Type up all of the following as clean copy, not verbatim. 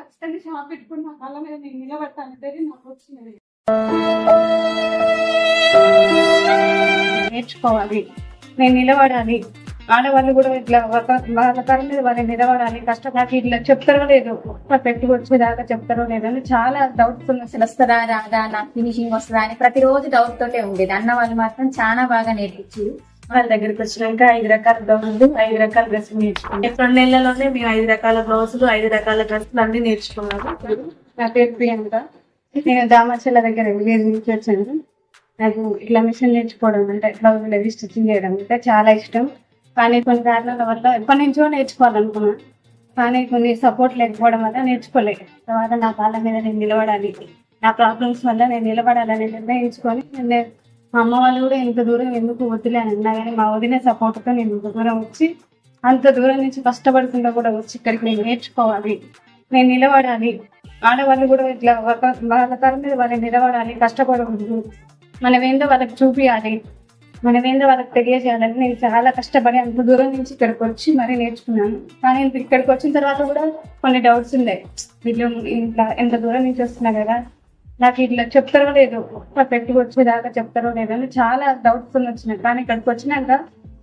ఖచ్చితంగా షాప్ పెట్టుకుని నా కళ్ళ మీద నేను నిలబడతానంటే నాకు వచ్చినది. నేర్చుకోవాలి, నేను నిలబడాలి. ఆడవాళ్ళు కూడా ఇట్లా వాళ్ళ కాళ్ళ మీద వాళ్ళు నిలబడాలి. కష్టపడి ఇట్లా చెప్తారో లేదు, పెట్టుకు వచ్చేదాకా చెప్తారో లేదని చాలా డౌట్స్ ఉన్నాయి. వస్తుందా రాదా, నాకు ఫినిషింగ్ వస్తుందా అని ప్రతిరోజు డౌట్ తోటే ఉండేది. అన్న వాళ్ళు మాత్రం చాలా బాగా నేర్పించారు. వాళ్ళ దగ్గరికి వచ్చినాక 5 రకాల బ్లౌజులు, 5 రకాల డ్రెస్సులు నేర్చుకున్నాం. 2 నెలల్లోనే మేము 5 రకాల బ్లౌజులు, 5 రకాల డ్రెస్సులు అన్ని నేర్చుకున్నాము. నా పేరు ప్రియాంక, నేను దామచల్ల దగ్గర విలేజ్ నుంచి వచ్చాను. నాకు ఇట్లా మిషన్ నేర్చుకోవడం అంటే బ్లౌజులు అవి స్టిచ్చింగ్ చేయడం అంటే చాలా ఇష్టం. కానీ కొన్ని కారణాల వల్ల ఎప్పటి నుంచో నేర్చుకోవాలనుకున్నాను, కానీ కొన్ని సపోర్ట్ లేకపోవడం వల్ల నేర్చుకోలేదు. తర్వాత నా కాళ్ళ మీద నేను నిలబడాలి, నా ప్రాబ్లమ్స్ వల్ల నేను నిలబడాలని నిర్ణయించుకొని మా అమ్మ వాళ్ళు కూడా ఇంత దూరం ఎందుకు వద్దులే అని అన్నా, కానీ మా వదిన సపోర్ట్తో నేను ఇంత దూరం వచ్చి, అంత దూరం నుంచి కష్టపడకుండా కూడా వచ్చి ఇక్కడికి నేను నేర్చుకోవాలి, నేను నిలబడాలి. ఆడవాళ్ళు కూడా ఇట్లా వాళ్ళ కాళ్ళ మీద వాళ్ళు నిలబడాలి, కష్టపడకూడదు, మనమేందో వాళ్ళకి చూపించాలి, మనమేందో వాళ్ళకి తెలియజేయాలని నేను చాలా కష్టపడి అంత దూరం నుంచి ఇక్కడికి వచ్చి మరీ నేర్చుకున్నాను. కానీ ఇక్కడికి వచ్చిన తర్వాత కూడా కొన్ని డౌట్స్ ఉన్నాయి. వీళ్ళు ఇట్లా ఎంత దూరం నుంచి వస్తున్నా కదా, నాకు ఇట్లా చెప్తారో లేదు, పెట్టుకు వచ్చేదాకా చెప్తారో లేదని చాలా డౌట్స్ వచ్చినాయి. కానీ ఇక్కడికి వచ్చినాక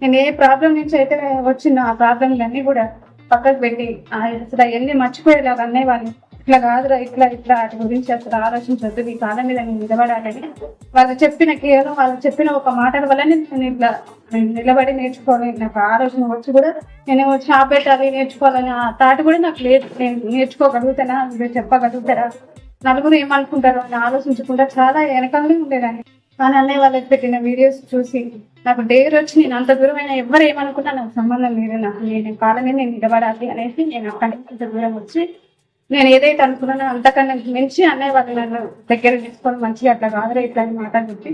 నేను ఏ ప్రాబ్లం నుంచి అయితే వచ్చిన ఆ ప్రాబ్లంలన్నీ కూడా పక్కకు పెట్టి అసలు అవన్నీ మర్చిపోయేలాగా అన్నయ్య వాళ్ళు ఇట్లా కాదురా, ఇట్లా ఇట్లా వాటి గురించి అసలు ఆలోచించొద్దు, ఈ కాలం మీద నేను నిలబడాలని వాళ్ళు చెప్పిన కేవలం వాళ్ళు చెప్పిన ఒక మాటల వల్లనే నేను ఇట్లా నిలబడి నేర్చుకోవాలి. నాకు ఆలోచన వచ్చి కూడా నేను షాప్ పెట్టాలి, నేర్చుకోవాలని ఆ థాట్ కూడా నాకు లేదు. నేను నేర్చుకోగలుగుతానా, మీరు చెప్పగలుగుతారా, నలుగురు ఏమనుకుంటారు అని ఆలోచించకుండా చాలా వెనకాలనే ఉండేదాన్ని. కానీ అన్నయ్య వాళ్ళకి పెట్టిన వీడియోస్ చూసి నాకు డేర్ వచ్చి నేను అంత దూరమైన ఎవరు ఏమనుకున్నా నాకు సంబంధం లేదు, నాకు నేను కాలమే నేను నిలబడాలి అనేసి నేను అక్కడి నుంచి అంత దూరం వచ్చి నేను ఏదైతే అనుకున్నానో అంతకన్నా మించి అన్నయ్య వాళ్ళు నన్ను దగ్గర తీసుకొని మంచిగా అట్లా కాదురా ఇట్లా మాటలు చెప్పి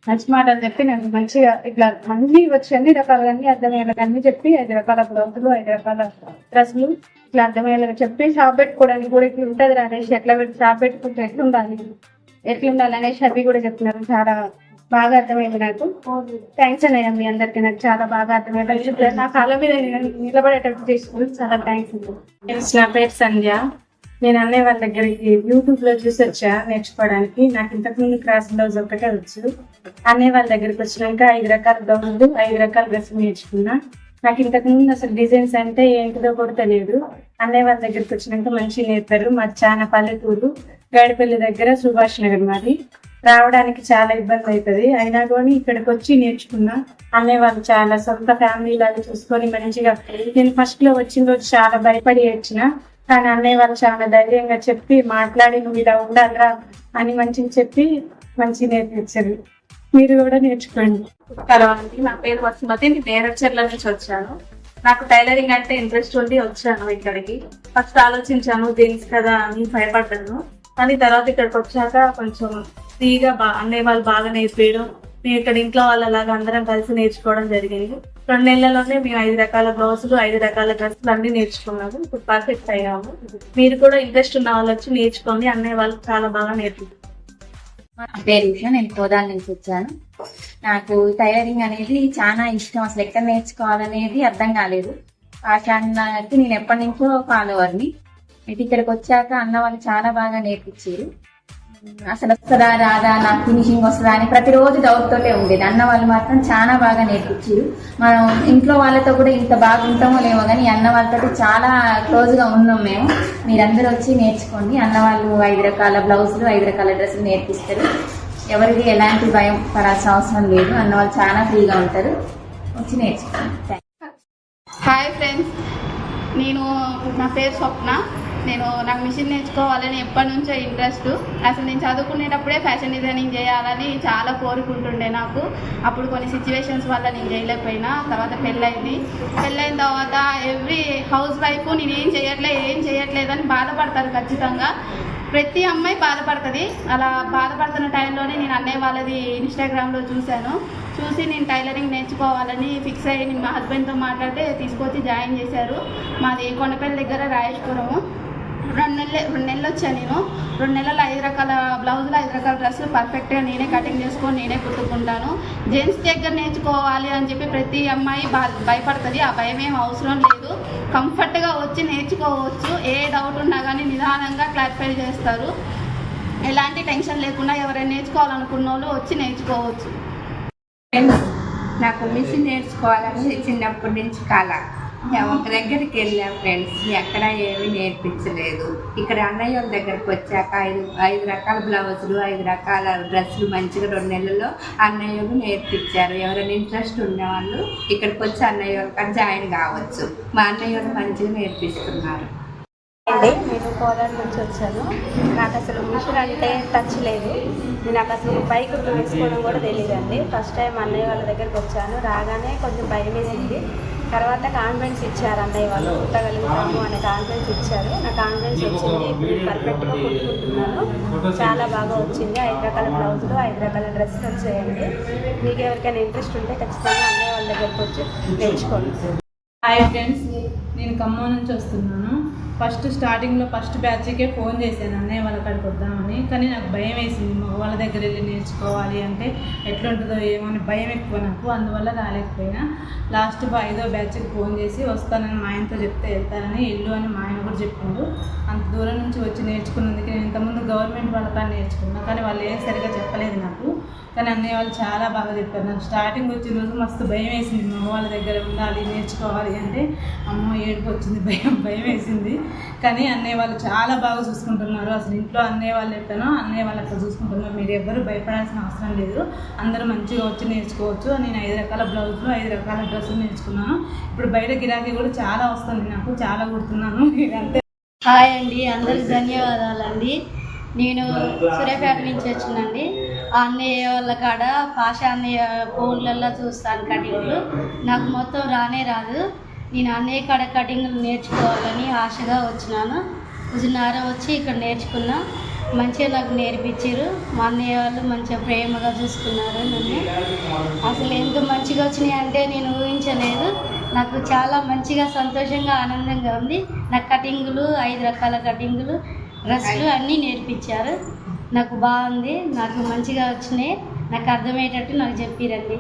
మంచి మాటలు చెప్పి నేను మంచిగా ఇట్లా అన్ని వచ్చి అన్ని రకాలన్నీ అర్థమయ్యేలాగా అన్ని చెప్పి 5 రకాల బ్లౌజులు, 5 రకాల డ్రెస్సులు ఇట్లా అర్థమయ్యేలాగా చెప్పి షాప్ పెట్టుకోవడానికి కూడా ఇట్లా ఉంటుంది అనేసి, ఎట్లా పెట్టి షాప్ పెట్టుకుంటే ఎట్లుండాలి అనేసి అవి కూడా చెప్తున్నారు. చాలా బాగా అర్థమైంది నాకు. థ్యాంక్స్ అన్నయ్య, మీ అందరికి నాకు చాలా బాగా అర్థమైంది. నా కాళ్ళ మీద నిలబడేటట్టు చేసుకుని చాలా థ్యాంక్స్ అండి. నా పేరు సంధ్య, నేను అన్నయ్య వాళ్ళ దగ్గరికి యూట్యూబ్ లో చూసి వచ్చా నేర్చుకోవడానికి. నాకు ఇంతకుముందు క్రాస్ బ్లౌజ్ ఒకటే వచ్చు. అన్నయ్య వాళ్ళ దగ్గరికి వచ్చినాక 5 రకాల బ్లౌజులు, 5 రకాల డ్రెస్సులు నేర్చుకున్నా. నాకు ఇంతకుముందు అసలు డిజైన్స్ అంటే ఏంటిదో కూడా తెలియదు. అన్నయ్య వాళ్ళ దగ్గరికి వచ్చినాక మంచిగా నేర్పారు. మాది చాలా పల్లెటూరు, గాడిపల్లి దగ్గర సుభాష్ నగర్. మాది రావడానికి చాలా ఇబ్బంది అవుతుంది, అయినా కానీ ఇక్కడికి వచ్చి నేర్చుకున్నా. అన్నయ్య వాళ్ళు చాలా సొంత ఫ్యామిలీ లాగా చూసుకొని మంచిగా, నేను ఫస్ట్ లో వచ్చిన రోజు చాలా భయపడి ఏడ్చిన, కానీ అన్నయ్య వాళ్ళు చాలా ధైర్యంగా చెప్పి మాట్లాడి నువ్వు ఇలా ఉండాలిరా అని మంచిగా చెప్పి మంచిగా నేర్పించారు. మీరు కూడా నేర్చుకోండి. హలో అండి, నా పేరు వసుమతి, నేను నేరచర్ల నుంచి వచ్చాను. నాకు టైలరింగ్ అంటే ఇంట్రెస్ట్ ఉండి వచ్చాను ఇక్కడికి. ఫస్ట్ ఆలోచించాను దేనికి కదా అని భయపడ్డాను, కానీ తర్వాత ఇక్కడికి వచ్చాక కొంచెం ఫ్రీగా అన్నయ్య వాళ్ళు బాగా నేర్పించడం, మేము ఇక్కడ ఇంట్లో వాళ్ళలాగా అందరం కలిసి నేర్చుకోవడం జరిగింది. 2 నెలల్లోనే మేము 5 రకాల బ్లౌజులు, 5 రకాల డ్రెస్సులు అన్ని నేర్చుకున్నాము. ఇప్పుడు పర్ఫెక్ట్ అయ్యాము. మీరు కూడా ఇంట్రెస్ట్ ఉన్న వాళ్ళు వచ్చి నేర్చుకోండి, అన్నయ్య వాళ్ళు చాలా బాగా నేర్పిస్తారు. నా పేరు విషయం, నేను కోదాల నుంచి వచ్చాను. నాకు టైలరింగ్ అనేది చాలా ఇష్టం. అసలు ఎక్కడ నేర్చుకోవాలనేది అర్థం కాలేదు. ఆశాకి నేను ఎప్పటి నుంచో ఫాలోవర్ని. అయితే ఇక్కడికి వచ్చాక అన్న వాళ్ళు చాలా బాగా నేర్పించారు. అసలు వస్తుందా రాదా, నాకు ఫినిషింగ్ వస్తుందా అని ప్రతిరోజు డౌట్ తోటే ఉండేది. అన్న వాళ్ళు మాత్రం చాలా బాగా నేర్పించారు. మనం ఇంట్లో వాళ్ళతో కూడా ఇంత బాగా ఉంటామో లేమో కానీ అన్న వాళ్ళతో చాలా క్లోజ్ గా ఉన్నాం మేము. మీరందరూ వచ్చి నేర్చుకోండి. అన్న వాళ్ళు 5 రకాల బ్లౌజులు, 5 రకాల డ్రెస్సులు నేర్పిస్తారు. ఎవరికి ఎలాంటి భయం పడాల్సిన అవసరం లేదు. అన్న వాళ్ళు చాలా ఫ్రీగా ఉంటారు, వచ్చి నేర్చుకోండి. హాయ్ ఫ్రెండ్స్, నా పేరు స్వప్న. నాకు మిషన్ నేర్చుకోవాలని ఎప్పటి నుంచో ఇంట్రెస్ట్. అసలు నేను చదువుకునేటప్పుడే ఫ్యాషన్ డిజైనింగ్ చేయాలని చాలా కోరుకుంటుండే. నాకు అప్పుడు కొన్ని సిచ్యువేషన్స్ వల్ల నేను చేయలేకపోయినా. తర్వాత పెళ్ళైన తర్వాత ఎవ్రీ హౌస్ వైఫ్ నేను ఏం చేయట్లేదని బాధపడతారు ఖచ్చితంగా. ప్రతి అమ్మాయి బాధపడుతుంది. అలా బాధపడుతున్న టైంలోనే నేను అన్నయ్య వాళ్ళది ఇన్స్టాగ్రామ్లో చూసి నేను టైలరింగ్ నేర్చుకోవాలని ఫిక్స్ అయ్యి నేను మా హస్బెండ్తో మాట్లాడితే తీసుకొచ్చి జాయిన్ చేశారు. మాది కొండపల్లి దగ్గర రాయేశ్వరము. 2 నెలలు వచ్చాను నేను. 2 నెలలు 5 రకాల బ్లౌజులు, 5 రకాల డ్రెస్సులు పర్ఫెక్ట్గా నేనే కటింగ్ చేసుకొని నేనే కుట్టుకుంటాను. జెంట్స్ దగ్గర నేర్చుకోవాలి అని చెప్పి ప్రతి అమ్మాయి భయపడుతుంది. ఆ భయం ఏం అవసరం లేదు. కంఫర్ట్గా వచ్చి నేర్చుకోవచ్చు. ఏ డౌట్ ఉన్నా కానీ నిదానంగా క్లారిఫై చేస్తారు. ఎలాంటి టెన్షన్ లేకుండా ఎవరైనా నేర్చుకోవాలనుకున్న వాళ్ళు వచ్చి నేర్చుకోవచ్చు. నాకు మిషన్ నేర్చుకోవాలని చిన్నప్పటి నుంచి కళ. ఒక దగ్గరికి వెళ్ళాం ఫ్రెండ్స్, ఎక్కడ ఏమీ నేర్పించలేదు. ఇక్కడ అన్నయ్య వాళ్ళ దగ్గరకు వచ్చాక ఐదు రకాల బ్లౌజులు 5 రకాల డ్రెస్సులు మంచిగా 2 నెలల్లో అన్నయ్యలు నేర్పించారు. ఎవరైనా ఇంట్రెస్ట్ ఉన్నవాళ్ళు ఇక్కడికి వచ్చి అన్నయ్య వాళ్ళకి జాయిన్ కావచ్చు. మా అన్నయ్య వాళ్ళు మంచిగా నేర్పిస్తున్నారు. నేను కోలార్ నుంచి వచ్చాను. నాకు అసలు మిషన్ అంటే టచ్ లేదు. నాకు అసలు బైక్ వేసుకోవడం కూడా తెలియదండి. ఫస్ట్ టైం అన్నయ్య వాళ్ళ దగ్గరికి వచ్చాను. రాగానే కొంచెం భయం వేసింది. తర్వాత కాన్ఫిడెన్స్ ఇచ్చారు అన్నయ్య వాళ్ళు, కుట్టగలుగుతాము అనే కాన్ఫిడెన్స్ ఇచ్చారు. నా కాన్ఫిడెన్స్ వచ్చింది. ఇప్పుడు పర్ఫెక్ట్గా కుట్టుకుంటున్నాను. చాలా బాగా వచ్చింది. 5 రకాల బ్లౌజులు 5 రకాల డ్రెస్సులు వచ్చాయండి. మీకు ఎవరికైనా ఇంట్రెస్ట్ ఉంటే ఖచ్చితంగా అన్నయ్య వాళ్ళ దగ్గరికి వచ్చి నేర్చుకోండి. హాయ్ ఫ్రెండ్స్, నేను ఖమ్మం నుంచి వస్తున్నాను. స్టార్టింగ్లో ఫస్ట్ బ్యాచ్కే ఫోన్ చేశాను అన్నయ్య వాళ్ళ కాడికి వద్దామని. కానీ నాకు భయం వేసింది. వాళ్ళ దగ్గర వెళ్ళి నేర్చుకోవాలి అంటే ఎట్లుంటుందో ఏమో అని భయం ఎక్కువ నాకు. అందువల్ల రాలేకపోయినా. లాస్ట్ 5వ బ్యాచ్కి ఫోన్ చేసి వస్తానని మా ఆయనతో చెప్తే వెళ్తానని ఇల్లు అని మా ఆయన కూడా చెప్పిండు. అంత దూరం నుంచి వచ్చి నేర్చుకున్నందుకు నేను ఇంతకుముందు గవర్నమెంట్ వాళ్ళ కాడ నేర్చుకున్నా, కానీ వాళ్ళు ఏం సరిగ్గా చెప్పలేదు నాకు. కానీ అన్నయ్య వాళ్ళు చాలా బాగా చెప్పారు. నాకు స్టార్టింగ్ వచ్చిన రోజు మస్తు భయం వేసింది. మా వాళ్ళ దగ్గర ఉండాలి నేర్చుకోవాలి అంటే అమ్మో ఏడుపు వచ్చింది, భయం వేసింది. కానీ అన్నయ్య వాళ్ళు చాలా బాగా చూసుకుంటున్నారు. అసలు ఇంట్లో అన్నయ్య వాళ్ళు ఎట్లనో అన్నయ్య వాళ్ళు అట్లా చూసుకుంటున్నారు. మీరు ఎవ్వరు భయపడాల్సిన అవసరం లేదు. అందరూ మంచిగా వచ్చి నేర్చుకోవచ్చు. నేను 5 రకాల బ్లౌజులు 5 రకాల డ్రెస్సులు నేర్చుకున్నాను. ఇప్పుడు బయట గిరాకీ కూడా చాలా వస్తుంది. నాకు చాలా కుడుతున్నాను. అంతే. హాయ్ అండి, అందరికి ధన్యవాదాలండి. నేను సూర్యాపేట నుంచి వచ్చినండి. అన్నయ్య వాళ్ళ కాడ భాష అన్నయ్య ఫోన్లలో చూస్తాను కటింగ్లు. నాకు మొత్తం రానే రాదు. నేను అన్నయ్య కాడ కటింగ్లు నేర్చుకోవాలని ఆశగా వచ్చినాను. ఉజున్నారా వచ్చి ఇక్కడ నేర్చుకున్నా. మంచిగా నాకు నేర్పించారు. మా అన్నయ్య వాళ్ళు మంచిగా ప్రేమగా చూసుకున్నారు నన్ను. అసలు ఎంత మంచిగా వచ్చినాయి అంటే నేను ఊహించలేదు. నాకు చాలా మంచిగా సంతోషంగా ఆనందంగా ఉంది. నాకు కటింగులు 5 రకాల కటింగులు డ్రెస్సులు అన్నీ నేర్పించారు. నాకు బాగుంది. నాకు మంచిగా వచ్చినాయి. నాకు అర్థమయ్యేటట్టు నాకు చెప్పిరండి.